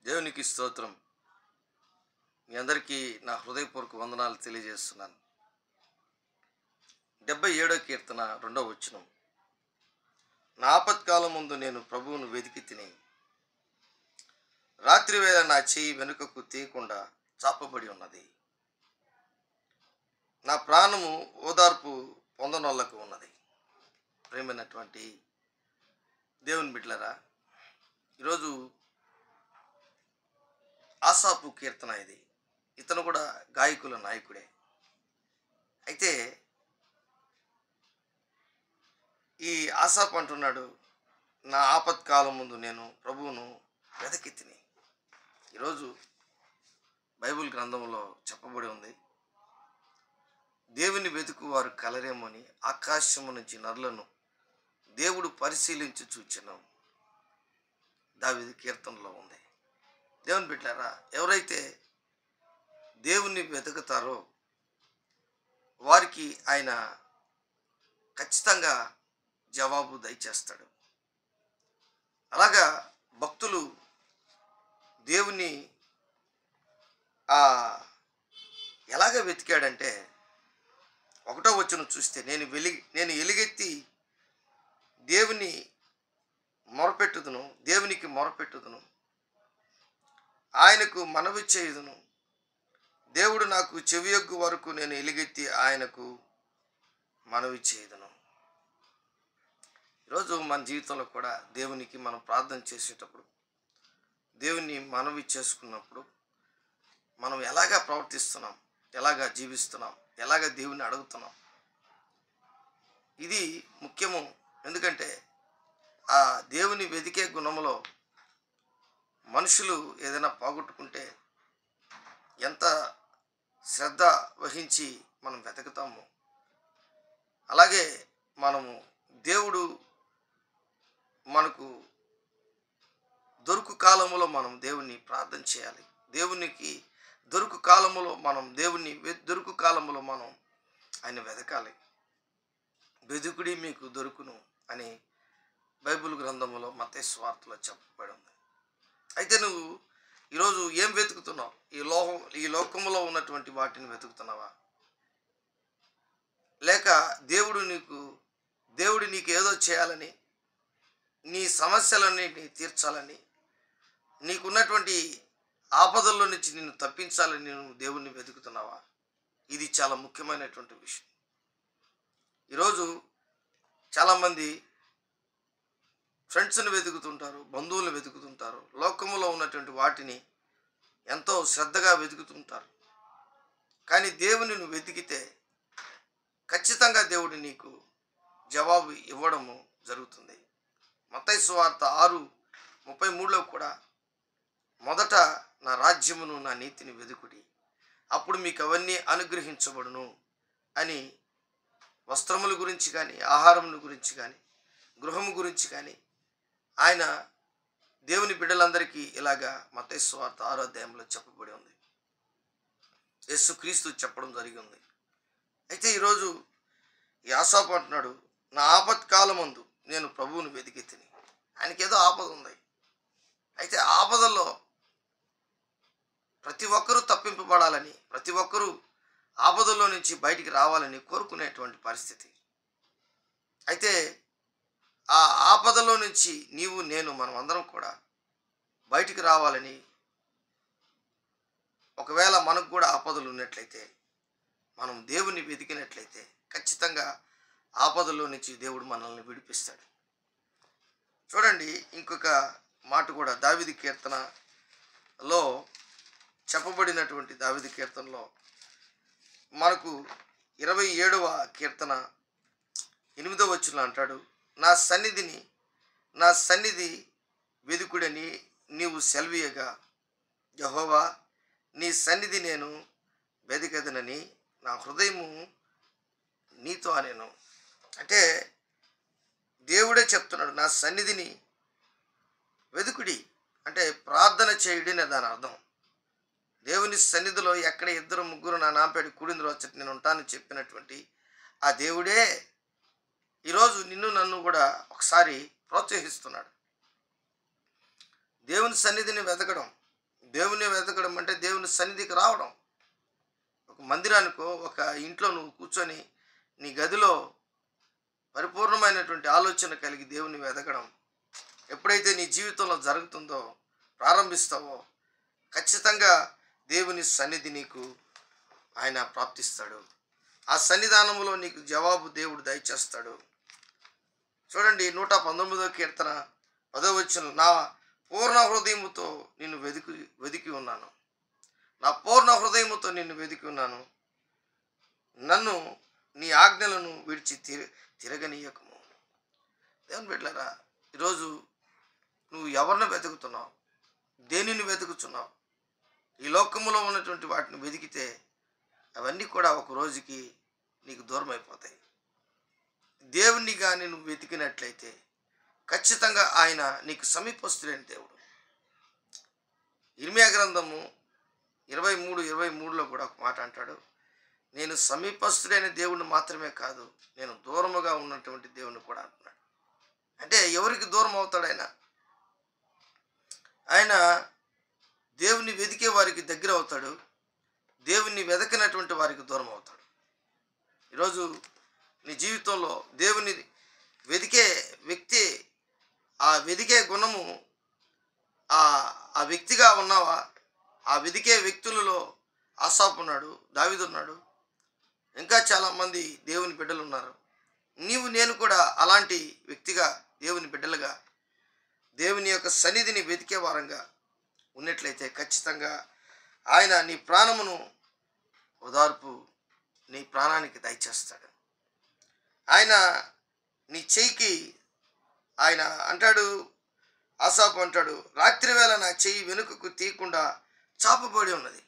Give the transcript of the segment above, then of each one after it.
దేవునికి స్తోత్రం. మీ అందరికీ నా హృదయపూర్వక వందనాలు తెలియజేస్తున్నాను. 77వ కీర్తన 2వ వచనం. నా ఆపత్కాలం ముందు నేను ప్రభువును వెదికి తిని, రాత్రి వేళ నా చెయ్యి వెనుకకు తీయకుండా చాపబడి ఉన్నది. నా ప్రాణము ఓదార్పు పొందనొల్లకు ఉన్నది. ప్రేమైనటువంటి దేవుని బిడ్డలారా, ఈరోజు ఆసాపు కీర్తన ఇది. ఇతను కూడా గాయకుల నాయకుడే. అయితే ఈ ఆసాపు అంటున్నాడు, నా ఆపత్కాలం ముందు నేను ప్రభువును వెదకి తిని. ఈరోజు బైబిల్ గ్రంథంలో చెప్పబడి ఉంది, దేవుని వెతుకు వారు కలరేమని ఆకాశము నుంచి నరులను దేవుడు పరిశీలించి చూచెను. దావీదు కీర్తనలో ఉంది. దేవుని బిడ్డలారా, ఎవరైతే దేవుణ్ణి వెతుకుతారో వారికి ఆయన ఖచ్చితంగా జవాబు దయచేస్తాడు. అలాగా భక్తులు దేవుని ఎలాగ వెతికాడంటే, 1వ వచనం చూస్తే, నేను ఎలుగెత్తి దేవునికి మొరపెట్టుదును, ఆయనకు మనవి చేయుదును. దేవుడు నాకు చెవియొగ్గు వరకు నేను ఎలుగెత్తి ఆయనకు మనవి చేయుదును. ఈరోజు మన జీవితంలో కూడా దేవునికి మనం ప్రార్థన చేసేటప్పుడు, దేవుని మనవి చేసుకున్నప్పుడు మనం ఎలాగా ప్రవర్తిస్తున్నాం, ఎలాగా జీవిస్తున్నాం, ఎలాగ దేవుని అడుగుతున్నాం, ఇది ముఖ్యము. ఎందుకంటే ఆ దేవుని వెతికే గుణములో మనుషులు ఏదైనా పోగొట్టుకుంటే ఎంత శ్రద్ధ వహించి మనం వెతుకుతాము, అలాగే మనము దేవుడు మనకు దొరుకు కాలములో మనం దేవుణ్ణి ప్రార్థన చేయాలి. దేవునికి దొరుకు కాలములో మనం దొరుకు కాలములో మనం ఆయన వెతకాలి. వెదుకుడి మీకు దొరుకును అని బైబిల్ గ్రంథములో మత్తయి సువార్తలో చెప్పబడి ఉంది. అయితే నువ్వు ఈరోజు ఏం వెతుకుతున్నావు? ఈ లోకములో ఉన్నటువంటి వాటిని వెతుకుతున్నావా? లేక దేవుడు నీకు ఏదో చేయాలని, నీ సమస్యలన్నింటినీ తీర్చాలని, నీకున్నటువంటి ఆపదల్లో నుంచి నిన్ను తప్పించాలని నువ్వు దేవుణ్ణి వెతుకుతున్నావా? ఇది చాలా ముఖ్యమైనటువంటి విషయం. ఈరోజు చాలామంది ఫ్రెండ్స్ని వెతుకుతుంటారు, బంధువులను వెతుకుతుంటారు, లోకములో ఉన్నటువంటి వాటిని ఎంతో శ్రద్ధగా వెతుకుతుంటారు. కానీ దేవుని నువ్వు వెతికితే ఖచ్చితంగా దేవుడు నీకు జవాబు ఇవ్వడము జరుగుతుంది. మత్తయి సువార్త 6:33లో కూడా, మొదట నా రాజ్యమును నా నీతిని వెదుకుడి, అప్పుడు మీకు అవన్నీ అనుగ్రహించబడును అని వస్త్రముల గురించి కానీ, ఆహారముల గురించి కానీ, గృహము గురించి కానీ ఆయన దేవుని బిడ్డలందరికీ ఇలాగా మత్తయి సువార్త 6వ అధ్యాయంలో చెప్పబడి ఉంది. యేసుక్రీస్తు చెప్పడం జరిగింది. అయితే ఈరోజు ఈ ఆసాపు అంటున్నాడు, నా ఆపత్కాలమందు నేను ప్రభువును వెతికి తిని. ఆయనకేదో ఆపద ఉంది. అయితే ఆపదల్లో ప్రతి ఒక్కరూ తప్పింపబడాలని, ప్రతి ఒక్కరూ ఆపదల్లో నుంచి బయటికి రావాలని కోరుకునేటువంటి పరిస్థితి. అయితే ఆ ఆపదలో నుంచి మనం అందరం కూడా బయటికి రావాలని, ఒకవేళ మనకు కూడా ఆపదలు ఉన్నట్లయితే, మనం దేవుని వెతికినట్లయితే ఖచ్చితంగా ఆపదలో నుంచి దేవుడు మనల్ని విడిపిస్తాడు. చూడండి, ఇంకొక మాట కూడా దావీదు కీర్తనలో చెప్పబడినటువంటి దావీదు కీర్తనలో మనకు 27వ కీర్తన 8వ వచనంలో అంటాడు, నా సన్నిధి వెదుకుడని నీవు సెల్వీయగా, యెహోవా నీ సన్నిధి నేను వెదకదనని నా హృదయము నీతో అనేను. అంటే దేవుడే చెప్తున్నాడు, నా సన్నిధిని వెదుకుడి అంటే ప్రార్థన చేయుడి అని దాని అర్థం. దేవుని సన్నిధిలో ఎక్కడ 2-3 నా నాంపేట కూడిందో వచ్చి నేను ఉంటానని చెప్పినటువంటి ఆ దేవుడే ఈరోజు నన్ను కూడా ఒకసారి ప్రోత్సహిస్తున్నాడు. దేవుని సన్నిధిని వెతకడం, దేవుని వెతకడం అంటే దేవుని సన్నిధికి రావడం. ఒక మందిరానికో, ఒక ఇంట్లో నువ్వు కూర్చొని నీ గదిలో పరిపూర్ణమైనటువంటి ఆలోచన కలిగి దేవుని వెతకడం ఎప్పుడైతే నీ జీవితంలో జరుగుతుందో, ప్రారంభిస్తావో, ఖచ్చితంగా దేవుని సన్నిధి నీకు ఆయన ప్రాప్తిస్తాడు. ఆ సన్నిధానంలో నీకు జవాబు దేవుడు దయచేస్తాడు. చూడండి 119వ కీర్తన 10వ వచనం, నా పూర్ణ హృదయముతో నిన్ను వెదికి ఉన్నాను. నా పూర్ణ హృదయముతో నిన్ను వెదికి ఉన్నాను. నన్ను నీ ఆజ్ఞలను విడిచి తిరగనీయకము. దేవుని బిడ్డలారా, ఈరోజు నువ్వు ఎవరిని వెతుకుతున్నావు? దేనిని వెతుకుతున్నావు? ఈ లోకములో ఉన్నటువంటి వాటిని వెతికితే అవన్నీ కూడా ఒక రోజుకి నీకు దూరం అయిపోతాయి. దేవుణ్ణి కానీ నువ్వు వెతికినట్లయితే ఖచ్చితంగా ఆయన నీకు సమీపస్తుడైన దేవుడు. ఇర్మియా గ్రంథము 23:23లో కూడా ఒక మాట అంటాడు, నేను సమీపస్తుడైన దేవుణ్ణి మాత్రమే కాదు, నేను దూరముగా ఉన్నటువంటి దేవుణ్ణి కూడా అంటున్నాడు. అంటే ఎవరికి దూరం అవుతాడు ఆయన? ఆయన దేవుని వెతికే వారికి దగ్గర అవుతాడు, దేవుణ్ణి వెతకినటువంటి వారికి దూరం అవుతాడు. ఈరోజు నీ జీవితంలో దేవుని వెతికే వ్యక్తి, ఆ వెతికే గుణము ఆ వ్యక్తిగా ఉన్నావా? ఆ వెతికే వ్యక్తులలో ఆసాపు ఉన్నాడు, దావీదు ఉన్నాడు, ఇంకా చాలామంది దేవుని బిడ్డలు ఉన్నారు. నీవు నేను కూడా అలాంటి వ్యక్తిగా, దేవుని బిడ్డలుగా, దేవుని యొక్క సన్నిధిని వెతికే వారంగా ఉన్నట్లయితే ఖచ్చితంగా ఆయన నీ ప్రాణమును ఓదార్పు, నీ ప్రాణానికి దయచేస్తాడు. ఆయన నీ చెయ్యికి ఆయన అంటాడు, ఆసాపు అంటాడు, రాత్రి వేళ నా చెయ్యి వెనుకకు తీయకుండా చాపబడి ఉన్నది.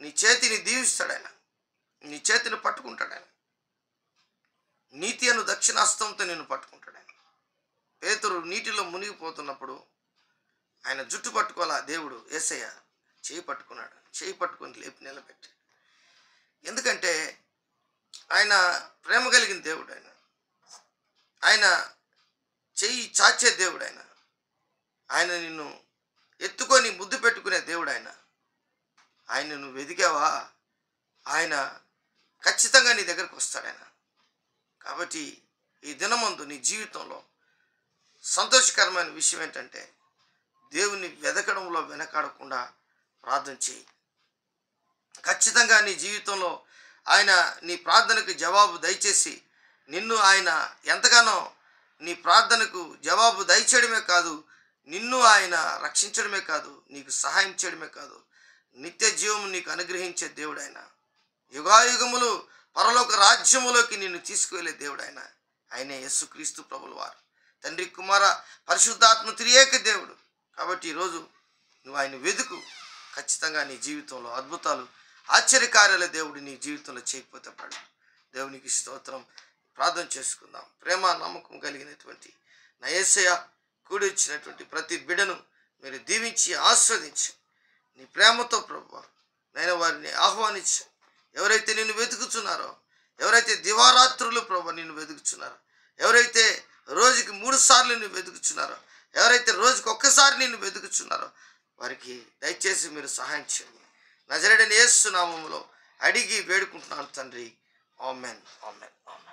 నీ చేతిని దీవిస్తాడు ఆయన, నీ చేతిని పట్టుకుంటాడు ఆయన. నీతి అను దక్షిణాస్తంతో నిన్ను పట్టుకుంటాడు ఆయన. పేతురు నీటిలో మునిగిపోతున్నప్పుడు ఆయన జుట్టు పట్టుకోవాలా దేవుడు, యేసయ్య చేయి పట్టుకున్నాడు. చేయి పట్టుకొని లేపి నిలబెట్టి. ఎందుకంటే ఆయన ప్రేమ కలిగిన దేవుడు. ఆయన చెయ్యి చాచే దేవుడు. ఆయన నిన్ను ఎత్తుకొని ముద్దు పెట్టుకునే దేవుడు. ఆయన నువ్వు వెతికావా, ఆయన ఖచ్చితంగా నీ దగ్గరకు వస్తాడు. కాబట్టి ఈ దినమందు నీ జీవితంలో సంతోషకరమైన విషయం ఏంటంటే దేవుని వెతకడంలో వెనకాడకుండా ప్రార్థన చేయి. ఖచ్చితంగా నీ జీవితంలో ఆయన నీ ప్రార్థనకు జవాబు దయచేసి నిన్ను ఆయన ఎంతగానో నీ ప్రార్థనకు జవాబు దయచేయడమే కాదు, నిన్ను ఆయన రక్షించడమే కాదు, నీకు సహాయం చేయడమే కాదు, నిత్య జీవము నీకు అనుగ్రహించే దేవుడు ఆయన. యుగాయుగములు పరలోక రాజ్యములోకి నిన్ను తీసుకువెళ్ళే దేవుడు ఆయన. ఆయనే యేసుక్రీస్తు ప్రభుల వారు, తండ్రి కుమార పరిశుద్ధాత్మ త్రియేక దేవుడు. కాబట్టి ఈరోజు నువ్వు ఆయన వెతుకు. ఖచ్చితంగా నీ జీవితంలో అద్భుతాలు, ఆశ్చర్యకార్యాల దేవుడు నీ జీవితంలో చేయకపోతే పడు. దేవునికి స్తోత్రం. ప్రార్థన చేసుకుందాం. ప్రేమ నమ్మకం కలిగినటువంటి నా యేసయ్య కూడి వచ్చినటువంటి ప్రతి బిడ్డను మీరు దీవించి ఆస్వాదించి నీ ప్రేమతో ప్రభువా నేను వారిని ఆహ్వానించి, ఎవరైతే నిన్ను వెతుకుతున్నారో, ఎవరైతే దివారాత్రులు ప్రభువా నిన్ను వెతుకుతున్నారో, ఎవరైతే రోజుకి 3 సార్లు నిన్ను వెతుకుతున్నారో, ఎవరైతే రోజుకి ఒక్కసారి నిన్ను వెతుకుతున్నారో వారికి దయచేసి మీరు సహాయం చేయండి. నజరేయుడైన యేసు నామములో అడిగి వేడుకుంటున్నాను తండ్రి. ఆమేన్, ఆమేన్, ఆమేన్.